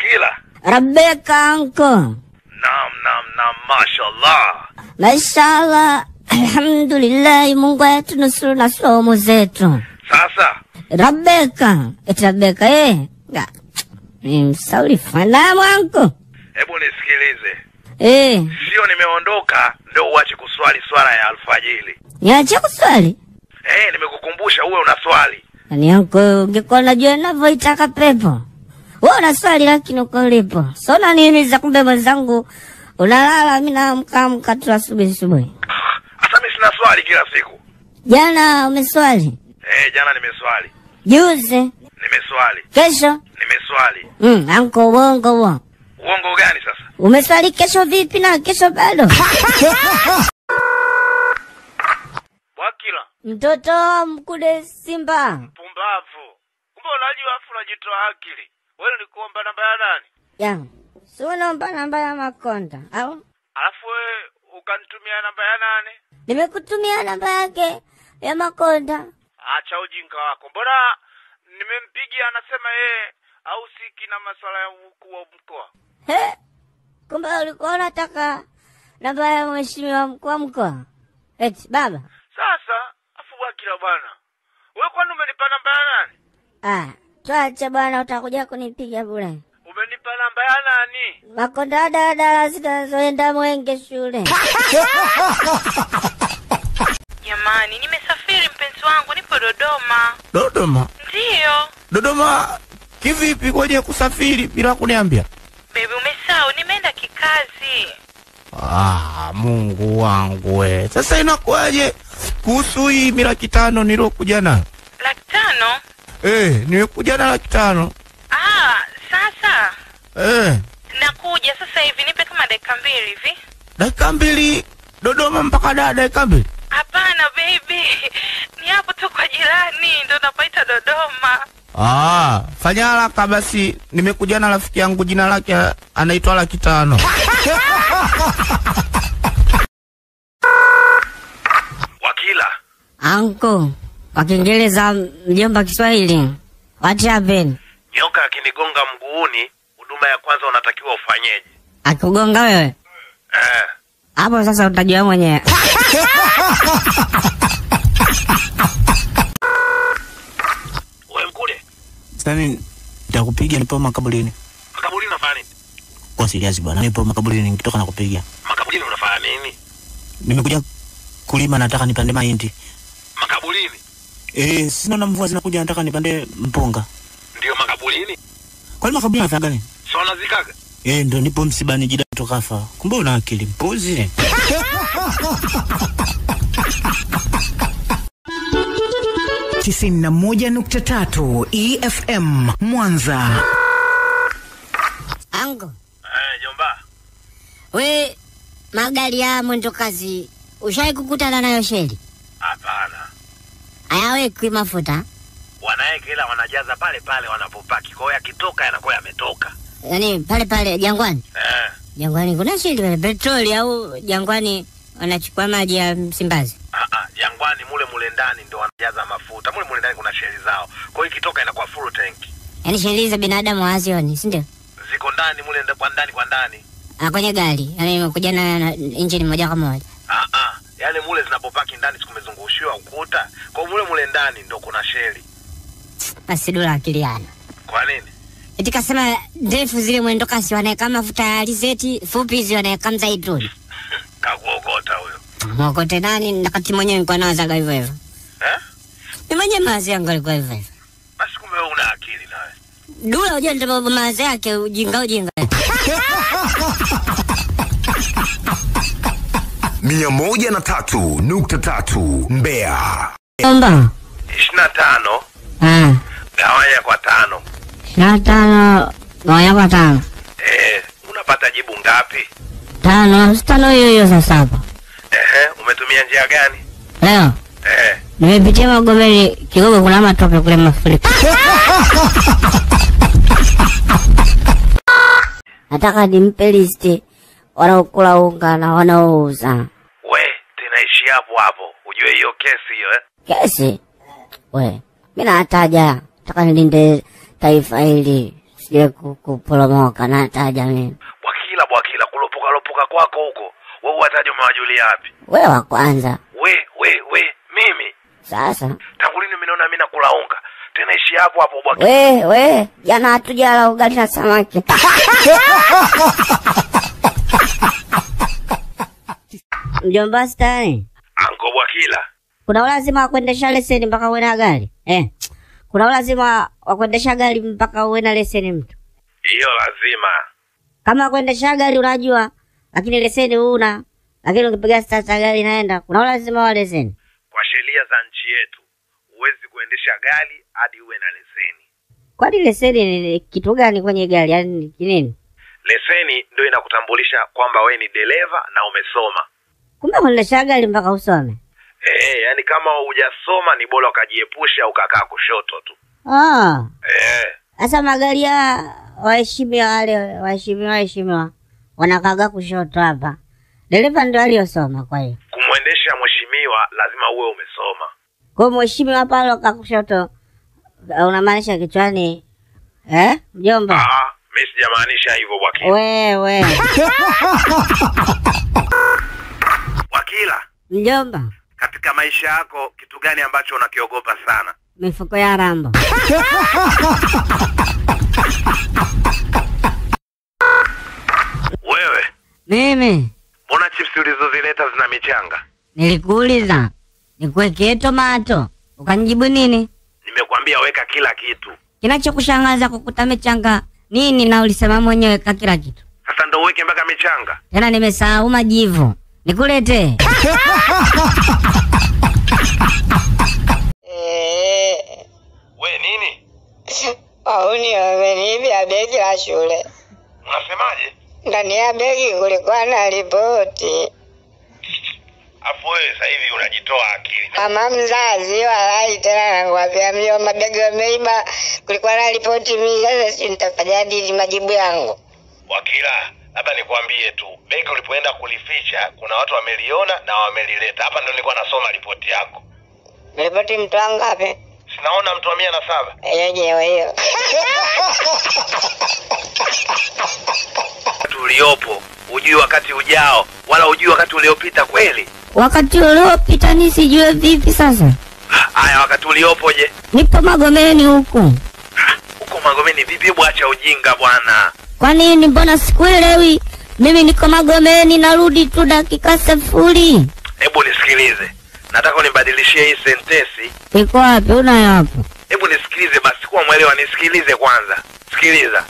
Wakila. Rabbeka anko. Naam, mashallah. Mashallah. Alhamdulillah, Mungu atunusuru na somo zetu. Sasa. Rabbeka. Rabbeka msauli fanamu anko. Hebu nisikilize. Sio nimeondoka ndio uache kuswali swala ya alfajiri. Niache kuswali? Nimekukumbusha uwe una swali. Yaani anko ungekuwa unajua ninavyoitaka pepo. Wewe unaswali lakini uko ulipo. Sona nini za kumbe mwenzangu unalala mimi naamka tu asubuhi. Sasa mimi sina swali kila siku. Jana umeswali? Jana nimeswali. Juzi? Nimeswali. Kesho? Nimeswali. Anko uongo huo. Uongo gani sasa? Umeswali kesho vipi na kesho bado? Wakila. Mtoto mkude Simba. Pumbavu. Kumbe unajua afu unajitoa akili. Wewe ulikuomba namba ya nani? Sio naomba namba ya Makonda, au? Alafu wewe ukanitumia namba ya nani? Nimekutumia namba yake ya Makonda. Acha ujinga wako. Mbona nimempigia anasema yeye au siki na masuala ya ukuu wa mkoa? Kumbe ulikuwa unataka namba ya mheshimiwa mkuu wa mkoa? Baba. Sasa afu Wakila bwana. Wewe kwani umenipa namba ya nani? Tuache bwana, utakuja kunipiga bure. Umenipa namba ya nani? Makonda dada zinazoenda Mwenge shule. Jamani, nimesafiri mpenzi wangu, nipo Dodoma. Dodoma? Ndio. Dodoma kivipi kwaje kusafiri bila kuniambia? Baby umesahau nimeenda kikazi. Mungu wangu we. Sasa inakuaje kuhusu hii 500 nilokuja nayo? 500? Nimekuja na 500. Sasa. Nakuja sasa hivi, nipe kama dakika 2 hivi. Dakika 2 Dodoma mpaka dakika 2? Hapana baby. Ni hapo tu kwa jirani ndio napaita Dodoma. Fanya haraka basi, nimekuja na rafiki yangu jina lake anaitwa 500. Wakila. Anko, kwa Kiingereza mjomba Kiswahili. What happened? Nyoka akinigonga mguuni, huduma ya kwanza unatakiwa ufanyeje? Akugonga wewe? Hapo sasa utajua mwenyewe. Wewe mkule. Sasa nitakupiga nipo makaburini. Makaburini unafanya nini? Kwa serious bwana, nipo makaburini nikitoka na kupiga. Makaburini unafanya nini? Nimekuja kulima, nataka nipande mahindi. Makaburini? Sina na mvua zinakuja, nataka nipande mpunga. Ndio makaburini? Kwa nini makaburini unafanya gani? Sio unazikaga? Ndio nipo msibani jida tokafa. Kumbe una akili mpuzi. Tisini na 1.3 EFM Mwanza. Ango. Jomba. We magari ya mwendo kazi ushai kukutana nayo sheli? Hapana. Hayaweki mafuta? Wanaeka ila wanajaza pale pale wanapopaki. Kwa hiyo yakitoka yanakuwa yametoka. Yaani pale pale Jangwani? Jangwani kuna sheli petroli au Jangwani wanachukua maji ya Msimbazi? Jangwani mule ndani ndio wanajaza mafuta. Mule ndani kuna sheli zao. Kwa hiyo ikitoka inakuwa full tank. Yaani sheli za binadamu hazioni, si ndio? Ziko ndani mule kwa ndani. Kwenye gari. Yaani imekuja na engine moja kwa moja. Yaani mule zinapopaki ndani sikumezungushiwa ukuta. Kwa hiyo mule ndani ndio kuna sheli. Basi dola akili yana. Kwa nini? Eti kasema ndefu zile mwendo kasi wanaweka mafuta ya alizeti, fupi hizi wanaweka mzaituni. Kakuokota huyo. Mwokote nani? Nakati mwenyewe nilikuwa nawazaga hivyo hivyo. Ni mwenyewe mawazo yangu alikuwa hivyo hivyo. Basi kumbe wewe una akili nawe. Dula unajua ndio mawazo yake ujinga. 103.3 Mbeya. Omba. 25. Gawanya kwa 5. 25 gawanya kwa 5. Unapata jibu ngapi? 5 hiyo sasa hapa. Umetumia njia gani? Leo. Nimepitia Magomeni, Kigogo kuna matope kule mafuriko. Nataka nimpe listi wanaokula unga na wanaouza. We, tunaishi hapo. Ujue hiyo kesi hiyo Kesi? We, mimi nataja. Nataka nilinde taifa hili. nisije kuporomoka na taja mimi. Bwakila kulopoka kwako huko. Wewe wataje umewajulia wapi? Wewe wa kwanza. We mimi. Sasa. Tangu lini umeona mimi nakula unga? Tena ishi hapo Bwakila. We, jana hatujala ugali na samaki. Mjomba Stani. Anko Bwakila. Kuna lazima kuendesha leseni mpaka uwe na gari? Kuna lazima kuendesha gari mpaka uwe na leseni mtu? Hiyo lazima. Kama kuendesha gari unajua, lakini leseni huna, lakini ukipiga start gari inaenda, kuna lazima wa leseni. Kwa sheria za nchi yetu, huwezi kuendesha gari hadi uwe na leseni. Kwani leseni ni kitu gani kwenye gari? Yaani nini? Leseni ndio inakutambulisha kwamba wewe ni dereva na umesoma. Kumbe kuendesha gari mpaka usome? Yani kama hujasoma ni bora ukajiepusha ukakaa kushoto tu. Sasa magari ya waheshimiwa wanakaga kushoto hapa. Dereva ndio aliyosoma kwa hiyo. Kumwendesha mheshimiwa lazima uwe umesoma. Kwa mheshimiwa pale kwa kushoto unamaanisha kichwani mjomba? Mimi sijamaanisha hivyo Bwakila. Wewe. Bwakila. Mjomba. Katika maisha yako kitu gani ambacho unakiogopa sana? Mifuko ya rambo. Wewe? Mimi. Mbona chips ulizozileta zina michanga? Nilikuuliza nikuwekee tomato, ukanijibu nini? Nimekwambia weka kila kitu. Kinachokushangaza kukuta michanga nini na ulisema mwenyewe weka kila kitu? Sasa ndio uweke mpaka michanga. Tena nimesahau majivu. Nikulete. We nini? Auni wameniibia begi la shule. Unasemaje? Ndani ya begi kulikuwa na ripoti. Afu wewe sasa hivi unajitoa akili. Mama mzazi walai tena nakwambia mjomba begi wameiba, kulikuwa na ripoti mimi sasa si nitafanyaje majibu yangu? Bwakila, labda nikwambie tu, begi ulipoenda kulificha kuna watu wameliona na wamelileta. Hapa ndio nilikuwa nasoma ripoti yako. Ripoti mtu wangapi? Sinaona mtu wa 107. Hiyo. Tuliopo, ujui wakati ujao, wala ujui wakati uliopita kweli. Wakati uliopita nisijue vipi sasa? Haya, wakati uliopo je? Nipo Magomeni huku. Huko Magomeni vipi? Bwacha ujinga bwana. Kwa nini mbona sikuelewi? Mimi niko Magomeni narudi tu dakika 0. Hebu nisikilize. Nataka unibadilishie hii sentensi. Iko wapi? Unayo hapo? Hebu nisikilize basi, kuwa mwelewa, nisikilize kwanza. Sikiliza.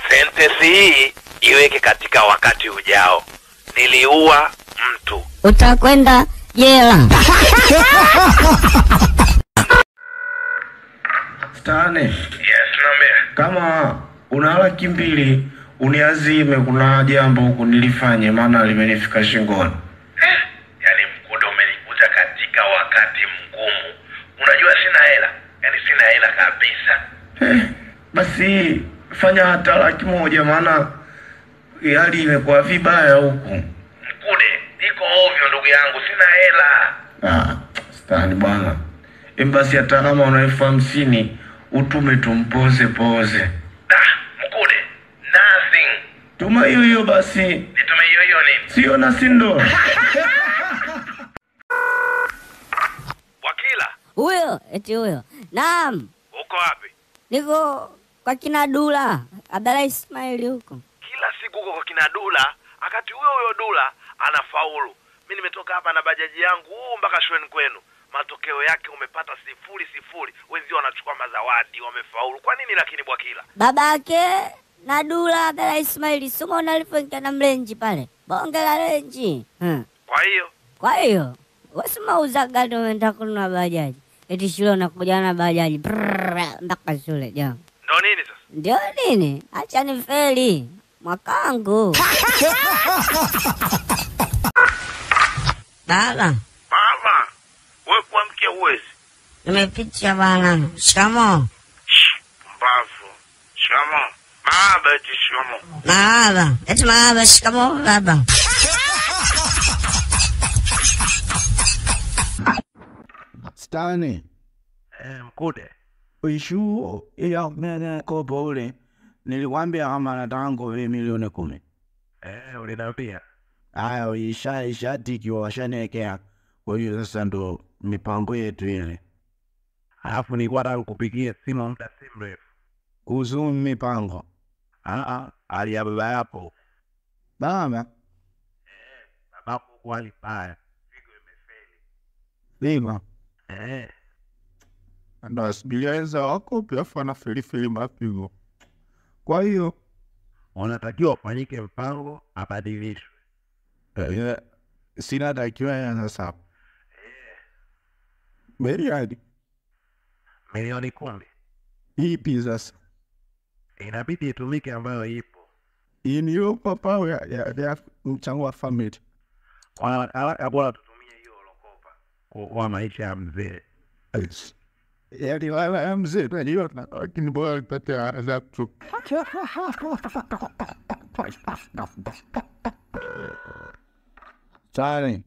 Sentensi hii iweke katika wakati ujao. Niliua mtu. Utakwenda jela. Stane. Yes, naambia. Kama una laki mbili uniazime, kuna jambo huko nilifanye maana limenifika shingoni. Yaani mkodo umenikuta katika wakati mgumu. Unajua sina hela. Yaani sina hela kabisa. Basi fanya hata laki moja maana hali imekuwa vibaya huku. Mkude, niko ovyo ndugu yangu, sina hela. Stani bwana. Basi hata kama una 50 utume tumpoze poze. Mkude, nothing. Tuma hiyo basi. Nitume hiyo nini? Sio na sindo. Bwakila. Huyo. Naam. Uko wapi? Niko kwa kina Dula. Abdalla Ismail huko. Kila siku uko kwa kina Dula, wakati huyo Dula anafaulu. Mimi nimetoka hapa na bajaji yangu mpaka shuleni kwenu. Matokeo yake umepata 0. Wezi wanachukua mazawadi, wamefaulu. Kwa nini lakini Bwakila? Babake na Dula Abdalla Ismail sumo nalipoingia na mlenji pale. Bonge la renji. Kwa hiyo wasema uzagado unaenda kununua bajaji. Eti shule unakuja na bajaji. Mpaka shule jana. Ndio nini sasa? Ndio nini? Acha nifeli. Mwakangu. Baba. Mama, wewe kuamkia uwezi. Nimepitia bana. Shikamoo. Mbavu. Shikamoo. Baba, eti shikamoo. Baba. Eti baba, shikamoo baba. Stani. Mkude. Uishu ya mene ko bole. Nilikwambia kama nataka ngombe milioni 10. Uliniambia. Haya ishatikiwa washaniwekea. Kwa hiyo sasa ndo mipango yetu ile. Alafu nilikuwa nataka kukupigia simu muda si mrefu. Kuhusu mipango. Hali ya baba yako. Baba? Babako kwa hali mbaya. Figo imefeli. Lima? Ndo asibilianza wako pia fana feli mapigo. Kwa hiyo unatakiwa ufanyike mpango abadilishwe. Sina takiwa ya sasa. Milioni 10. Ipi sasa? Inabidi itumike ambayo ipo. Iniyo papa ya mchango wa family. Bora tutumie hiyo lokopa kwa maisha ya mzee. Yaani wala ya mzee tunajua lakini bora tupate adhabu. Tani.